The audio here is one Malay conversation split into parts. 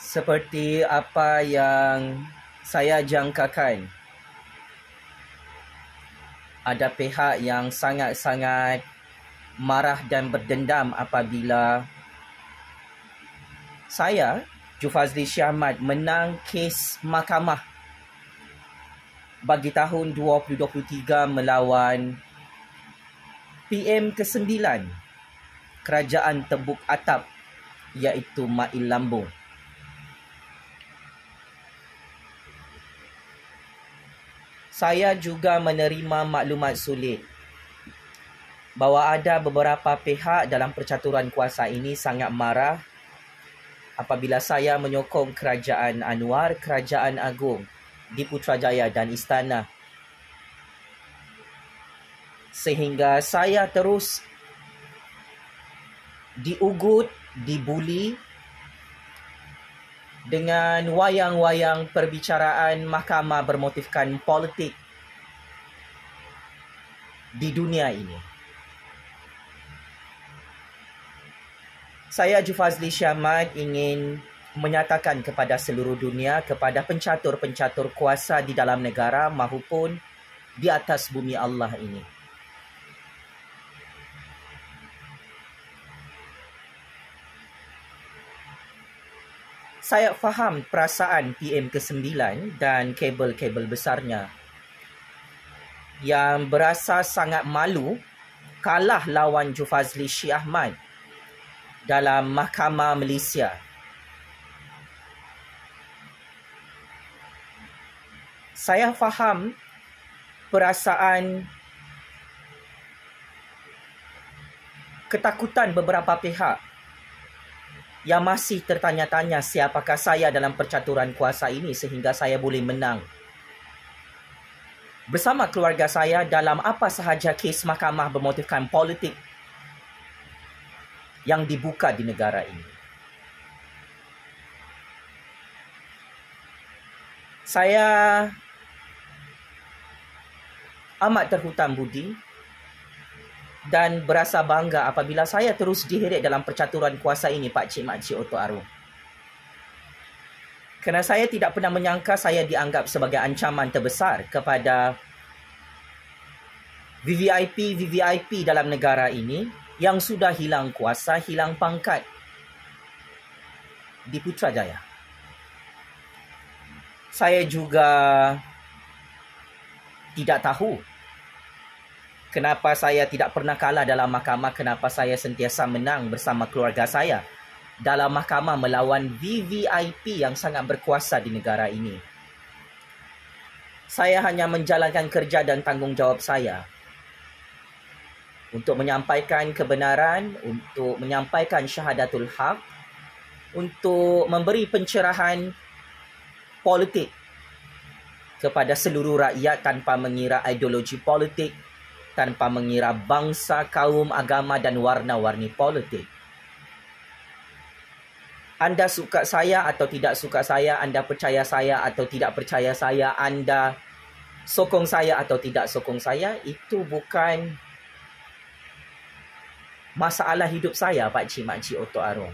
Seperti apa yang saya jangkakan, ada pihak yang sangat-sangat marah dan berdendam apabila saya, Jufazli Shah Ahmad, menang kes mahkamah bagi tahun 2023 melawan PM ke-9 Kerajaan Tebuk Atap, iaitu Mail Lambung. Saya juga menerima maklumat sulit bahawa ada beberapa pihak dalam percaturan kuasa ini sangat marah apabila saya menyokong Kerajaan Anwar, Kerajaan Agong di Putrajaya dan Istana, sehingga saya terus diugut, dibuli dengan wayang-wayang perbicaraan mahkamah bermotifkan politik di dunia ini. Saya, Jufazli Shah Ahmad, ingin menyatakan kepada seluruh dunia, kepada pencatur-pencatur kuasa di dalam negara maupun di atas bumi Allah ini, saya faham perasaan PM ke-9 dan kabel-kabel besarnya yang berasa sangat malu kalah lawan Jufazli Shah Ahmad dalam Mahkamah Malaysia. Saya faham perasaan ketakutan beberapa pihak yang masih tertanya-tanya siapakah saya dalam percaturan kuasa ini sehingga saya boleh menang bersama keluarga saya dalam apa sahaja kes mahkamah bermotifkan politik yang dibuka di negara ini. Saya amat terhutang budi dan berasa bangga apabila saya terus diheret dalam percaturan kuasa ini, Pak Cik Mak Cik Oto Arung. Kerana saya tidak pernah menyangka saya dianggap sebagai ancaman terbesar kepada VVIP dalam negara ini yang sudah hilang kuasa, hilang pangkat di Putrajaya. Saya juga tidak tahu kenapa saya tidak pernah kalah dalam mahkamah, kenapa saya sentiasa menang bersama keluarga saya dalam mahkamah melawan VVIP yang sangat berkuasa di negara ini. Saya hanya menjalankan kerja dan tanggungjawab saya untuk menyampaikan kebenaran, untuk menyampaikan syahadatul haq, untuk memberi pencerahan politik kepada seluruh rakyat tanpa mengira ideologi politik, tanpa mengira bangsa, kaum, agama dan warna-warni politik. Anda suka saya atau tidak suka saya, Anda percaya saya atau tidak percaya saya, Anda sokong saya atau tidak sokong saya, itu bukan masalah hidup saya, Pak Cik Mak Cik Oto Arung.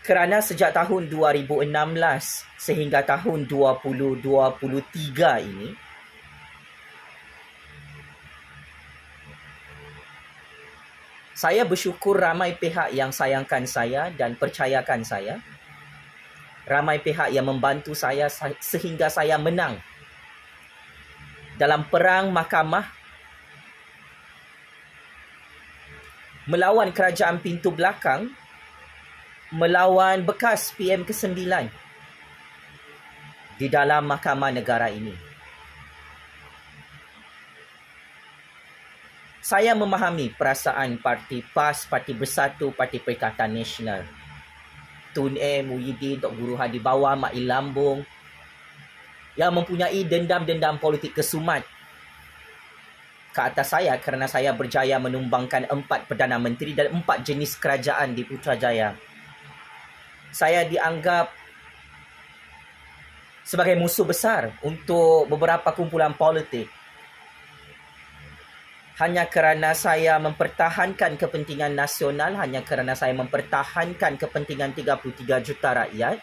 Kerana sejak tahun 2016 sehingga tahun 2023 ini, saya bersyukur ramai pihak yang sayangkan saya dan percayakan saya. Ramai pihak yang membantu saya sehingga saya menang dalam perang mahkamah melawan kerajaan pintu belakang, melawan bekas PM ke-9 di dalam mahkamah negara ini. Saya memahami perasaan Parti PAS, Parti Bersatu, Parti Perikatan Nasional, Tun M, Muhyiddin, Tok Guru Hadi Bawah, Mail Lambung yang mempunyai dendam-dendam politik kesumat ke atas saya kerana saya berjaya menumbangkan 4 Perdana Menteri dan 4 jenis kerajaan di Putrajaya. Saya dianggap sebagai musuh besar untuk beberapa kumpulan politik hanya kerana saya mempertahankan kepentingan nasional, hanya kerana saya mempertahankan kepentingan 33 juta rakyat,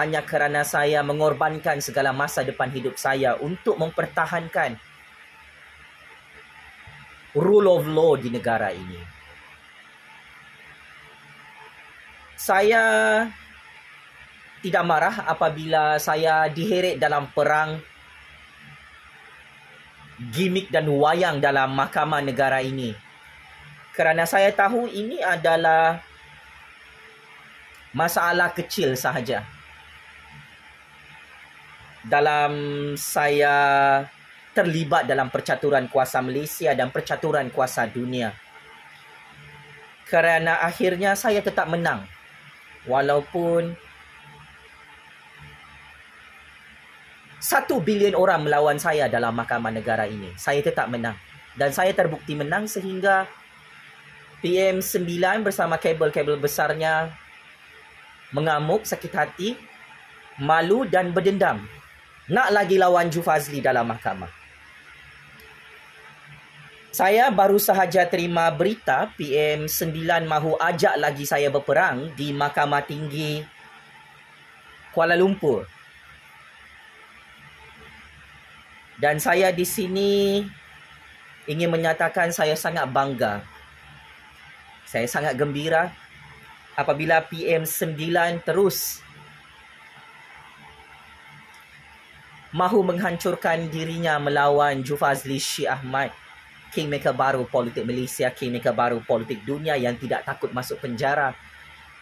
hanya kerana saya mengorbankan segala masa depan hidup saya untuk mempertahankan rule of law di negara ini. Saya tidak marah apabila saya diheret dalam perang gimmick dan wayang dalam mahkamah negara ini. Kerana saya tahu ini adalah masalah kecil sahaja dalam saya terlibat dalam percaturan kuasa Malaysia dan percaturan kuasa dunia. Kerana akhirnya saya tetap menang. Walaupun 1 bilion orang melawan saya dalam mahkamah negara ini, saya tetap menang. Dan saya terbukti menang sehingga PM9 bersama kabel-kabel besarnya mengamuk, sakit hati, malu dan berdendam. Nak lagi lawan Ju Fazli dalam mahkamah. Saya baru sahaja terima berita PM9 mahu ajak lagi saya berperang di Mahkamah Tinggi Kuala Lumpur. Dan saya di sini ingin menyatakan saya sangat bangga. Saya sangat gembira apabila PM9 terus mahu menghancurkan dirinya melawan Ju Fazli Syekh Ahmad, kingmaker baru politik Malaysia, kingmaker baru politik dunia yang tidak takut masuk penjara,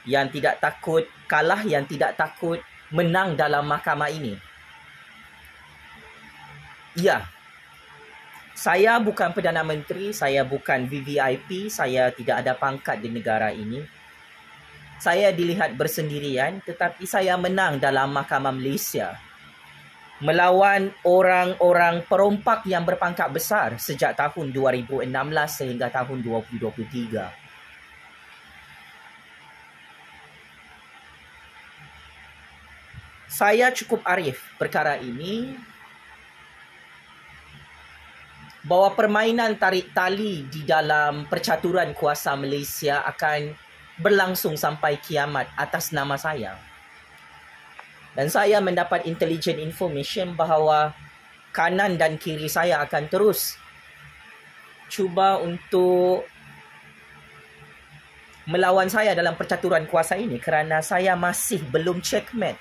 yang tidak takut kalah, yang tidak takut menang dalam mahkamah ini. Ya, saya bukan Perdana Menteri, saya bukan VVIP, saya tidak ada pangkat di negara ini. Saya dilihat bersendirian, tetapi saya menang dalam mahkamah Malaysia melawan orang-orang perompak yang berpangkat besar sejak tahun 2016 sehingga tahun 2023. Saya cukup arif perkara ini, bahawa permainan tarik tali di dalam percaturan kuasa Malaysia akan berlangsung sampai kiamat atas nama saya. Dan saya mendapat intelligent information bahawa kanan dan kiri saya akan terus cuba untuk melawan saya dalam percaturan kuasa ini kerana saya masih belum checkmate.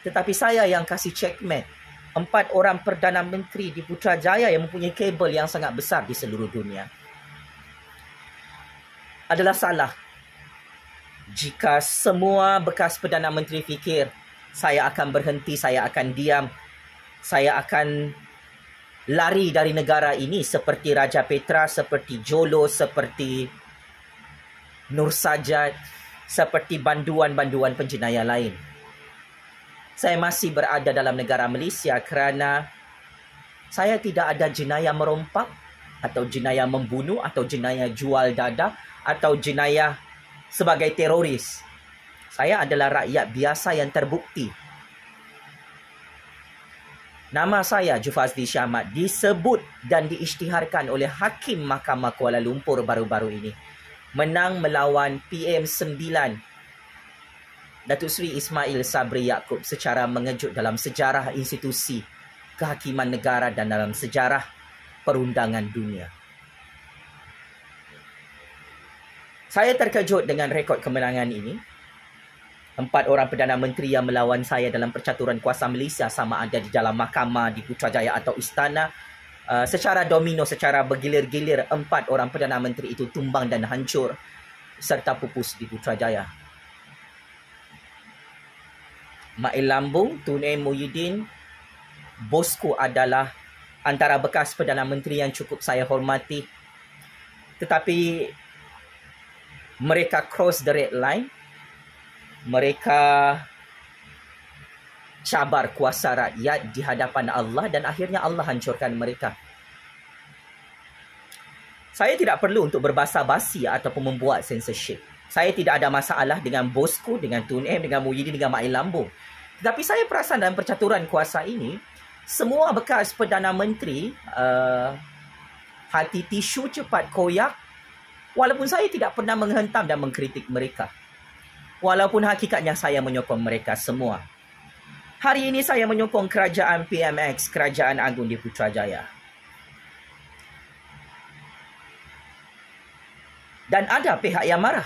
Tetapi saya yang kasih checkmate 4 orang Perdana Menteri di Putrajaya yang mempunyai kabel yang sangat besar di seluruh dunia. Adalah salah jika semua bekas Perdana Menteri fikir saya akan berhenti, saya akan diam, saya akan lari dari negara ini seperti Raja Petra, seperti Jolo, seperti Nur Sajat, seperti banduan-banduan penjenayah lain. Saya masih berada dalam negara Malaysia kerana saya tidak ada jenayah merompak atau jenayah membunuh atau jenayah jual dada atau jenayah sebagai teroris. Saya adalah rakyat biasa yang terbukti. Nama saya Ju Fazli Syekh Ahmad disebut dan diisytiharkan oleh Hakim Mahkamah Kuala Lumpur baru-baru ini. Menang melawan PM9 Datuk Seri Ismail Sabri Yaakob secara mengejut dalam sejarah institusi kehakiman negara dan dalam sejarah perundangan dunia. Saya terkejut dengan rekod kemenangan ini. 4 orang Perdana Menteri yang melawan saya dalam percaturan kuasa Malaysia, sama ada di dalam mahkamah, di Putrajaya atau istana, secara domino, secara bergilir-gilir, 4 orang Perdana Menteri itu tumbang dan hancur serta pupus di Putrajaya. Mail Lambung, Tun M. Muhyiddin, bosku adalah antara bekas Perdana Menteri yang cukup saya hormati. Tetapi mereka cross the red line. Mereka cabar kuasa rakyat di hadapan Allah dan akhirnya Allah hancurkan mereka. Saya tidak perlu untuk berbasa-basi ataupun membuat censorship. Saya tidak ada masalah dengan bosku, dengan Tun M, dengan Muhyiddin, dengan Mail Lambung. Tetapi saya perasan dalam percaturan kuasa ini, semua bekas Perdana Menteri hati tisu cepat koyak, walaupun saya tidak pernah menghentam dan mengkritik mereka. Walaupun hakikatnya saya menyokong mereka semua. Hari ini saya menyokong kerajaan PMX, Kerajaan Agung di Putrajaya. Dan ada pihak yang marah.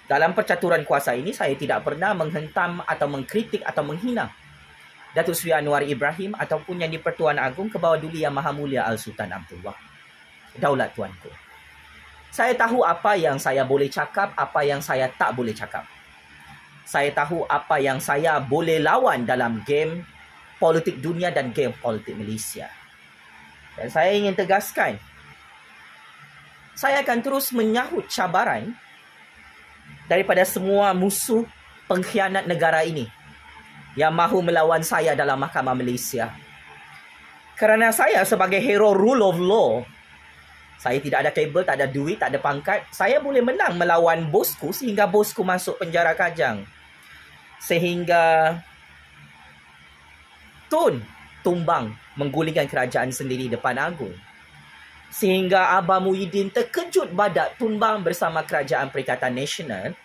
Dalam percaturan kuasa ini, saya tidak pernah menghentam atau mengkritik atau menghina Datuk Seri Anwar Ibrahim ataupun Yang di-Pertuan Agong Kebawah Duli Yang Maha Mulia Al-Sultan Abdullah. Daulat Tuanku. Saya tahu apa yang saya boleh cakap, apa yang saya tak boleh cakap. Saya tahu apa yang saya boleh lawan dalam game politik dunia dan game politik Malaysia. Dan saya ingin tegaskan, saya akan terus menyahut cabaran daripada semua musuh pengkhianat negara ini yang mahu melawan saya dalam Mahkamah Malaysia. Kerana saya sebagai hero rule of law, saya tidak ada kabel, tak ada duit, tak ada pangkat, saya boleh menang melawan bosku sehingga bosku masuk penjara Kajang. Sehingga Tun tumbang menggulingkan kerajaan sendiri depan Agung. Sehingga Abah Muhyiddin terkejut badak tumbang bersama Kerajaan Perikatan Nasional,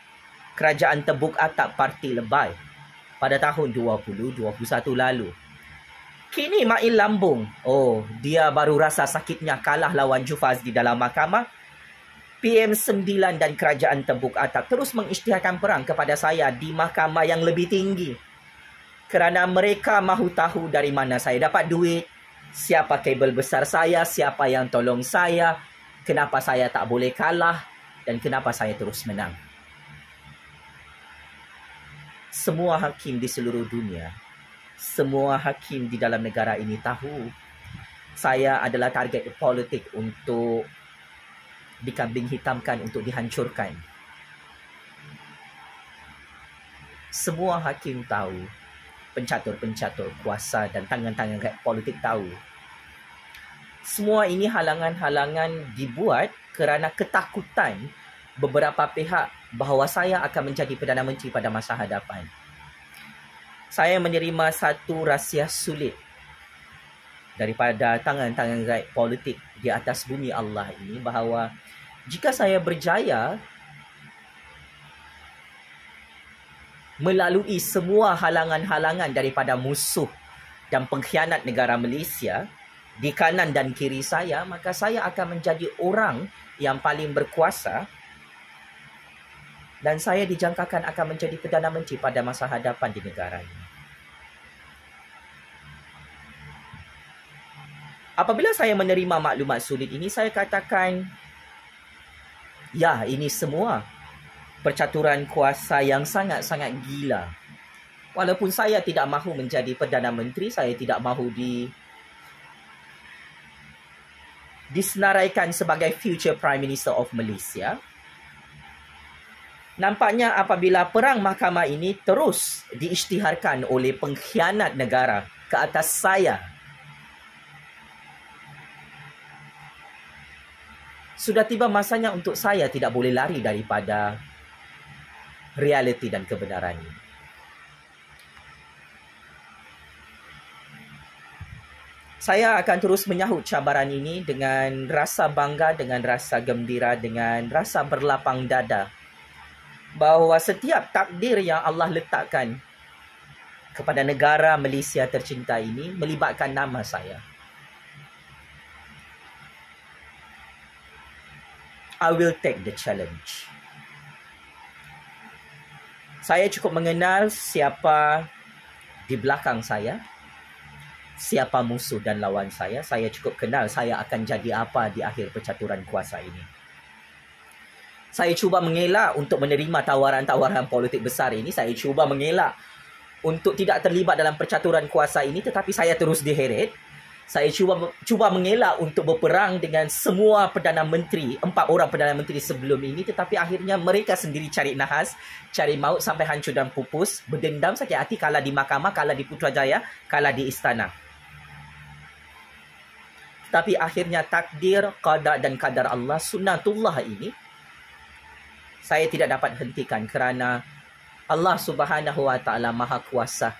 Kerajaan Tebuk Atap Parti Lebay pada tahun 2021 lalu. Kini Mail Lambung, dia baru rasa sakitnya kalah lawan Jufaz di dalam mahkamah. PM9 dan Kerajaan Tebuk Atap terus mengisytiharkan perang kepada saya di mahkamah yang lebih tinggi. Kerana mereka mahu tahu dari mana saya dapat duit, siapa kabel besar saya, siapa yang tolong saya, kenapa saya tak boleh kalah dan kenapa saya terus menang. Semua hakim di seluruh dunia, semua hakim di dalam negara ini tahu saya adalah target politik untuk dikambing hitamkan, untuk dihancurkan. Semua hakim tahu, pencatur-pencatur kuasa dan tangan-tangan politik tahu. Semua ini halangan-halangan dibuat kerana ketakutan beberapa pihak bahawa saya akan menjadi Perdana Menteri pada masa hadapan. Saya menerima satu rahsia sulit daripada tangan-tangan gaib politik di atas bumi Allah ini, bahawa jika saya berjaya melalui semua halangan-halangan daripada musuh dan pengkhianat negara Malaysia di kanan dan kiri saya, maka saya akan menjadi orang yang paling berkuasa dan saya dijangkakan akan menjadi Perdana Menteri pada masa hadapan di negara ini. Apabila saya menerima maklumat sulit ini, saya katakan, ya, ini semua percaturan kuasa yang sangat-sangat gila. Walaupun saya tidak mahu menjadi Perdana Menteri, saya tidak mahu disenaraikan sebagai future Prime Minister of Malaysia. Nampaknya apabila perang mahkamah ini terus diisytiharkan oleh pengkhianat negara ke atas saya, sudah tiba masanya untuk saya tidak boleh lari daripada realiti dan kebenaran ini. Saya akan terus menyahut cabaran ini dengan rasa bangga, dengan rasa gembira, dengan rasa berlapang dada bahawa setiap takdir yang Allah letakkan kepada negara Malaysia tercinta ini melibatkan nama saya. I will take the challenge. Saya cukup mengenal siapa di belakang saya, siapa musuh dan lawan saya. Saya cukup kenal saya akan jadi apa di akhir percaturan kuasa ini. Saya cuba mengelak untuk menerima tawaran-tawaran politik besar ini. Saya cuba mengelak untuk tidak terlibat dalam percaturan kuasa ini, tetapi saya terus diheret. Saya cuba mengelak untuk berperang dengan semua Perdana Menteri, 4 orang Perdana Menteri sebelum ini, tetapi akhirnya mereka sendiri cari nahas, cari maut sampai hancur dan pupus, berdendam sakit hati kalah di mahkamah, kalah di Putrajaya, kalah di istana. Tapi akhirnya takdir, qada dan kadar Allah, sunnatullah ini, saya tidak dapat hentikan kerana Allah Subhanahu Wa Taala Maha Kuasa,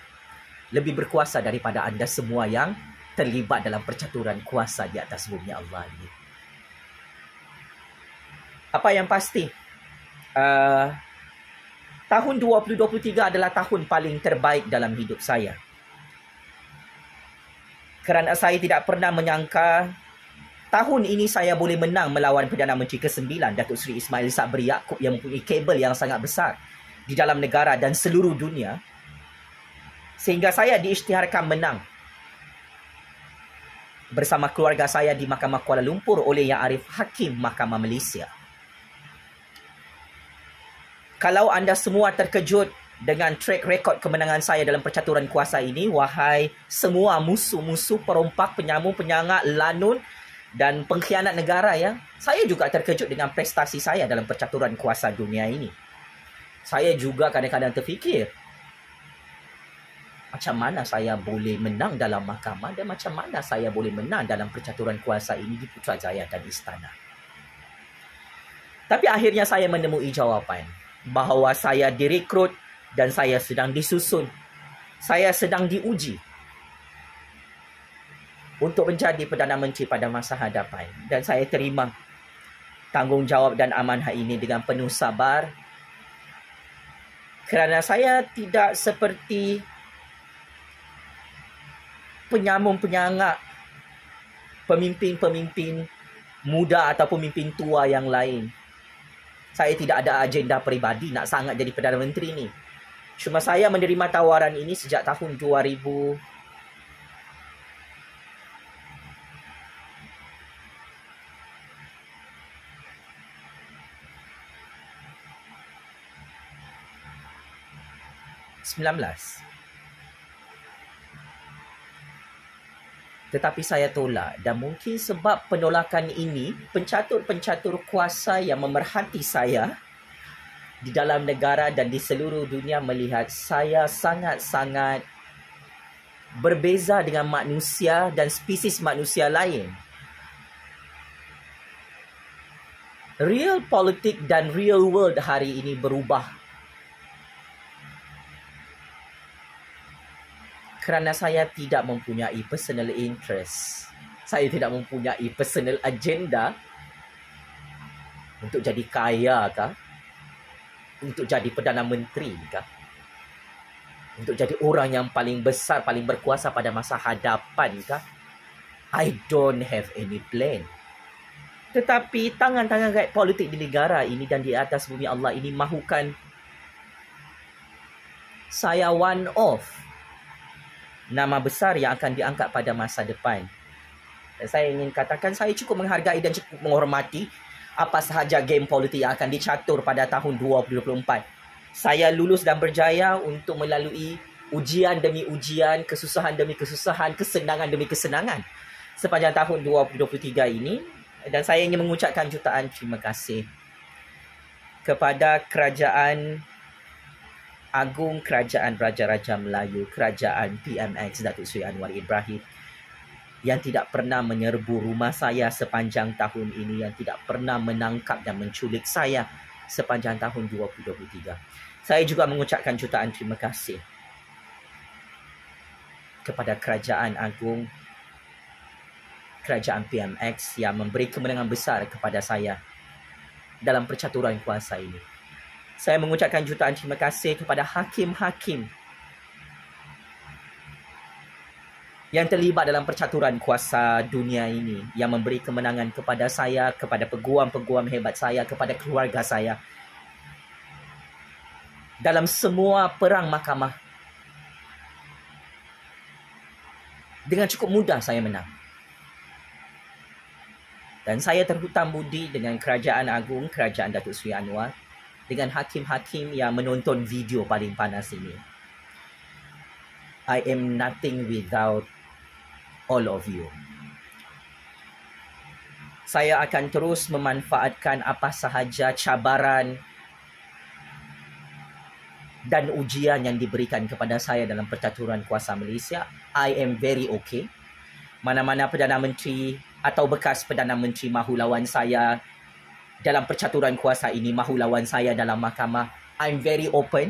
lebih berkuasa daripada anda semua yang terlibat dalam percaturan kuasa di atas bumi Allah ini. Apa yang pasti, tahun 2023 adalah tahun paling terbaik dalam hidup saya. Kerana saya tidak pernah menyangka tahun ini saya boleh menang melawan Perdana Menteri ke-9 Datuk Seri Ismail Sabri Yaakob yang mempunyai kabel yang sangat besar di dalam negara dan seluruh dunia, sehingga saya diisytiharkan menang bersama keluarga saya di Mahkamah Kuala Lumpur oleh Yang Arif Hakim Mahkamah Malaysia. Kalau anda semua terkejut dengan track record kemenangan saya dalam percaturan kuasa ini, wahai semua musuh-musuh, perompak, penyamun, penyangak, lanun dan pengkhianat negara ya, saya juga terkejut dengan prestasi saya dalam percaturan kuasa dunia ini. Saya juga kadang-kadang terfikir, macam mana saya boleh menang dalam mahkamah dan macam mana saya boleh menang dalam percaturan kuasa ini di Putrajaya dan Istana. Tapi akhirnya saya menemui jawapan bahawa saya direkrut dan saya sedang disusun. Saya sedang diuji untuk menjadi Perdana Menteri pada masa hadapan. Dan saya terima tanggungjawab dan amanah ini dengan penuh sabar. Kerana saya tidak seperti penyamun-penyangak, pemimpin-pemimpin muda atau pemimpin tua yang lain. Saya tidak ada agenda peribadi nak sangat jadi Perdana Menteri ni. Cuma saya menerima tawaran ini sejak tahun 2000. Tetapi saya tolak, dan mungkin sebab penolakan ini, pencatur-pencatur kuasa yang memerhati saya di dalam negara dan di seluruh dunia melihat saya sangat-sangat berbeza dengan manusia dan spesies manusia lain. Real politik dan real world hari ini berubah. Kerana saya tidak mempunyai personal interest. Saya tidak mempunyai personal agenda untuk jadi kaya kah? Untuk jadi Perdana Menteri kah? Untuk jadi orang yang paling besar, paling berkuasa pada masa hadapan kah? I don't have any plan. Tetapi tangan-tangan rakyat politik di negara ini dan di atas bumi Allah ini mahukan saya one of nama besar yang akan diangkat pada masa depan. Dan saya ingin katakan saya cukup menghargai dan cukup menghormati apa sahaja game politik yang akan dicatur pada tahun 2024. Saya lulus dan berjaya untuk melalui ujian demi ujian, kesusahan demi kesusahan, kesenangan demi kesenangan sepanjang tahun 2023 ini. Dan saya ingin mengucapkan jutaan terima kasih kepada Kerajaan Agung Kerajaan Raja-Raja Melayu, Kerajaan PMX Datuk Seri Anwar Ibrahim, yang tidak pernah menyerbu rumah saya sepanjang tahun ini, yang tidak pernah menangkap dan menculik saya sepanjang tahun 2023. Saya juga mengucapkan jutaan terima kasih kepada Kerajaan Agung Kerajaan PMX yang memberi kemenangan besar kepada saya dalam percaturan kuasa ini. Saya mengucapkan jutaan terima kasih kepada hakim-hakim yang terlibat dalam percaturan kuasa dunia ini, yang memberi kemenangan kepada saya, kepada peguam-peguam hebat saya, kepada keluarga saya dalam semua perang mahkamah. Dengan cukup mudah saya menang. Dan saya terhutang budi dengan Kerajaan Agung Kerajaan Datuk Seri Anwar, dengan hakim-hakim yang menonton video paling panas ini. I am nothing without all of you. Saya akan terus memanfaatkan apa sahaja cabaran dan ujian yang diberikan kepada saya dalam percaturan kuasa Malaysia. I am very okay. Mana-mana Perdana Menteri atau bekas Perdana Menteri mahu lawan saya dalam percaturan kuasa ini, mahu lawan saya dalam mahkamah, I'm very open.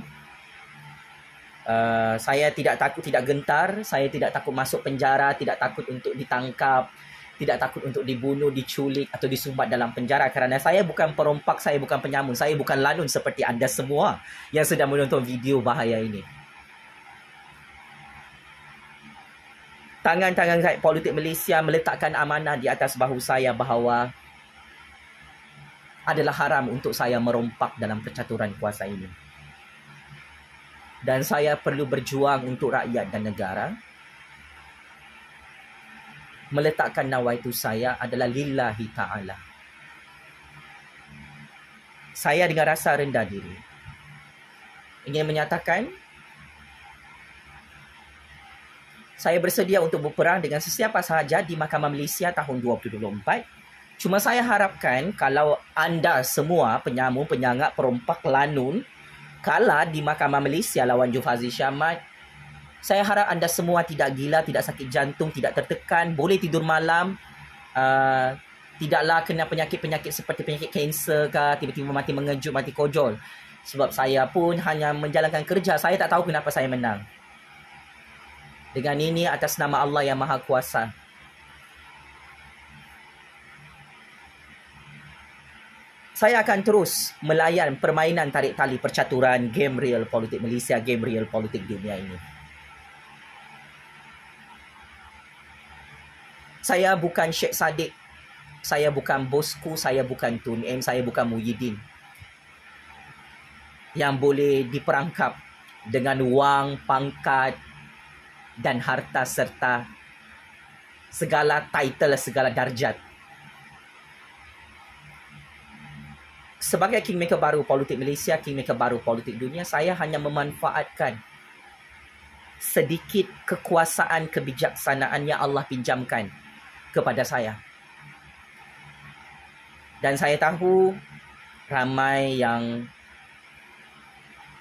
Saya tidak takut, tidak gentar. Saya tidak takut masuk penjara, tidak takut untuk ditangkap, tidak takut untuk dibunuh, diculik atau disumbat dalam penjara. Kerana saya bukan perompak, saya bukan penyamun, saya bukan lanun seperti anda semua yang sedang menonton video bahaya ini. Tangan-tangan rakyat politik Malaysia meletakkan amanah di atas bahu saya bahawa adalah haram untuk saya merompak dalam percaturan kuasa ini. Dan saya perlu berjuang untuk rakyat dan negara. Meletakkan nawaitu saya adalah lillahi ta'ala. Saya dengan rasa rendah diri ingin menyatakan saya bersedia untuk berperang dengan sesiapa sahaja di Mahkamah Malaysia tahun 2024. Cuma saya harapkan kalau anda semua penyamun, penyangak, perompak, lanun kalah di Mahkamah Malaysia lawan Zulkifli Syahmad, saya harap anda semua tidak gila, tidak sakit jantung, tidak tertekan, boleh tidur malam, tidaklah kena penyakit-penyakit seperti penyakit kanser ke, tiba-tiba mati mengejut, mati kojol. Sebab saya pun hanya menjalankan kerja, saya tak tahu kenapa saya menang. Dengan ini atas nama Allah yang Maha Kuasa. Saya akan terus melayan permainan tarik tali percaturan game real politik Malaysia, game real politik dunia ini. Saya bukan Syekh Saddiq, saya bukan bosku, saya bukan Tun M, saya bukan Muhyiddin yang boleh diperangkap dengan wang, pangkat dan harta serta segala title, segala darjat. Sebagai kingmaker baru politik Malaysia, kingmaker baru politik dunia, saya hanya memanfaatkan sedikit kekuasaan kebijaksanaan yang Allah pinjamkan kepada saya. Dan saya tahu ramai yang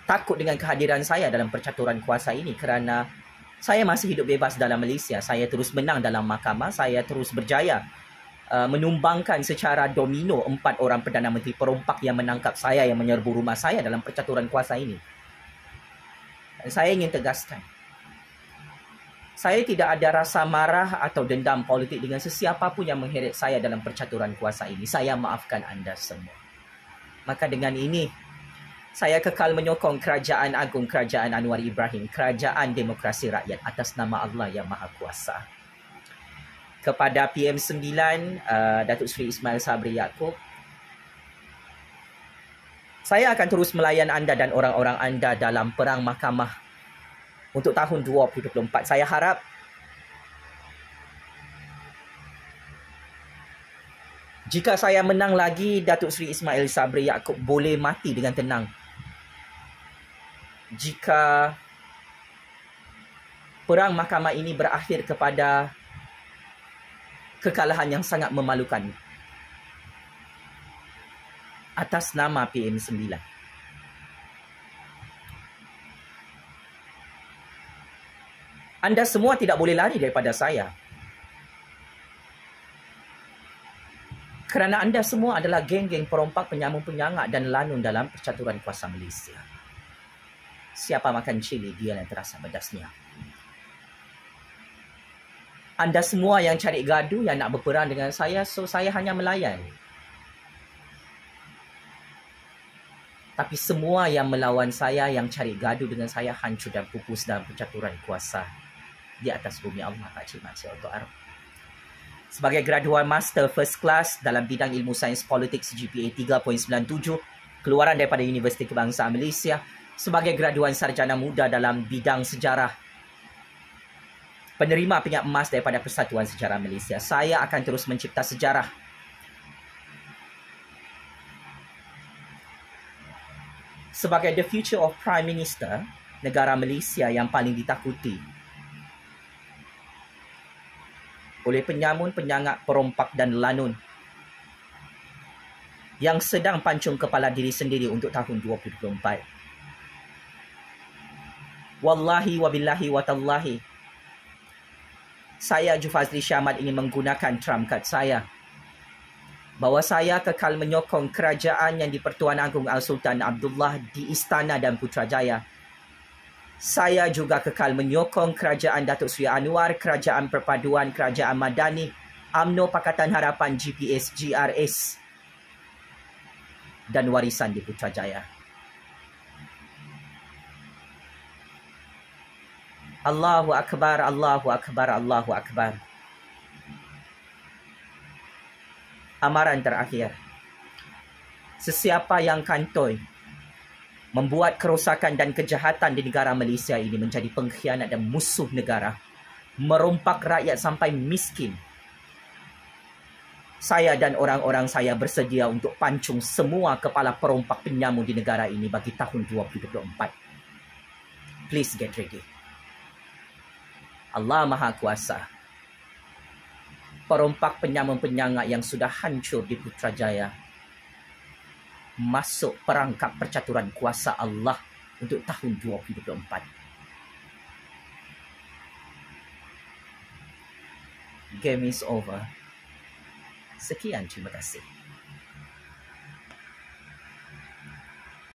takut dengan kehadiran saya dalam percaturan kuasa ini kerana saya masih hidup bebas dalam Malaysia. Saya terus menang dalam mahkamah. Saya terus berjaya menumbangkan secara domino 4 orang Perdana Menteri perompak yang menangkap saya, yang menyerbu rumah saya dalam percaturan kuasa ini. Dan saya ingin tegaskan, saya tidak ada rasa marah atau dendam politik dengan sesiapa pun yang mengheret saya dalam percaturan kuasa ini. Saya maafkan anda semua. Maka dengan ini, saya kekal menyokong Kerajaan Agung Kerajaan Anwar Ibrahim, Kerajaan Demokrasi Rakyat atas nama Allah yang Maha Kuasa. Kepada PM9, Datuk Seri Ismail Sabri Yaakob, saya akan terus melayan anda dan orang-orang anda dalam perang mahkamah untuk tahun 2024. Saya harap jika saya menang lagi, Datuk Seri Ismail Sabri Yaakob boleh mati dengan tenang. Jika perang mahkamah ini berakhir kepada kekalahan yang sangat memalukan atas nama PM9. Anda semua tidak boleh lari daripada saya. Kerana anda semua adalah geng-geng perompak, penyamun, penyangak dan lanun dalam percaturan kuasa Malaysia. Siapa makan cili, dia yang terasa pedasnya. Anda semua yang cari gaduh, yang nak berperang dengan saya, so saya hanya melayan. Tapi semua yang melawan saya, yang cari gaduh dengan saya, hancur dan pupus dalam percaturan kuasa di atas bumi Allah Pakcik Maksud Otok Arab. Sebagai graduan Master First Class dalam bidang ilmu sains politik GPA 3.97, keluaran daripada Universiti Kebangsaan Malaysia, sebagai graduan sarjana muda dalam bidang sejarah, penerima pingat emas daripada Persatuan Sejarah Malaysia, saya akan terus mencipta sejarah. Sebagai the future of Prime Minister, negara Malaysia yang paling ditakuti oleh penyamun, penyangak, perompak dan lanun yang sedang pancung kepala diri sendiri untuk tahun 2024. Wallahi wabillahi watallahi, saya Zulkifli Syahmad ingin menggunakan trump card saya bahawa saya kekal menyokong kerajaan yang di-Pertuan Agong Al-Sultan Abdullah di Istana dan Putrajaya Saya juga kekal menyokong Kerajaan Datuk Seri Anwar, Kerajaan Perpaduan, Kerajaan Madani, UMNO Pakatan Harapan, GPS, GRS dan warisan di Putrajaya. Allahu Akbar, Allahu Akbar, Allahu Akbar. Amaran terakhir. Sesiapa yang kantoi membuat kerosakan dan kejahatan di negara Malaysia ini menjadi pengkhianat dan musuh negara, merompak rakyat sampai miskin, saya dan orang-orang saya bersedia untuk pancung semua kepala perompak penyamun di negara ini bagi tahun 2024. Please get ready. Allah Maha Kuasa. Perompak penyamun penyangak yang sudah hancur di Putrajaya masuk perangkap percaturan kuasa Allah untuk tahun 2024. Game is over. Sekian, terima kasih.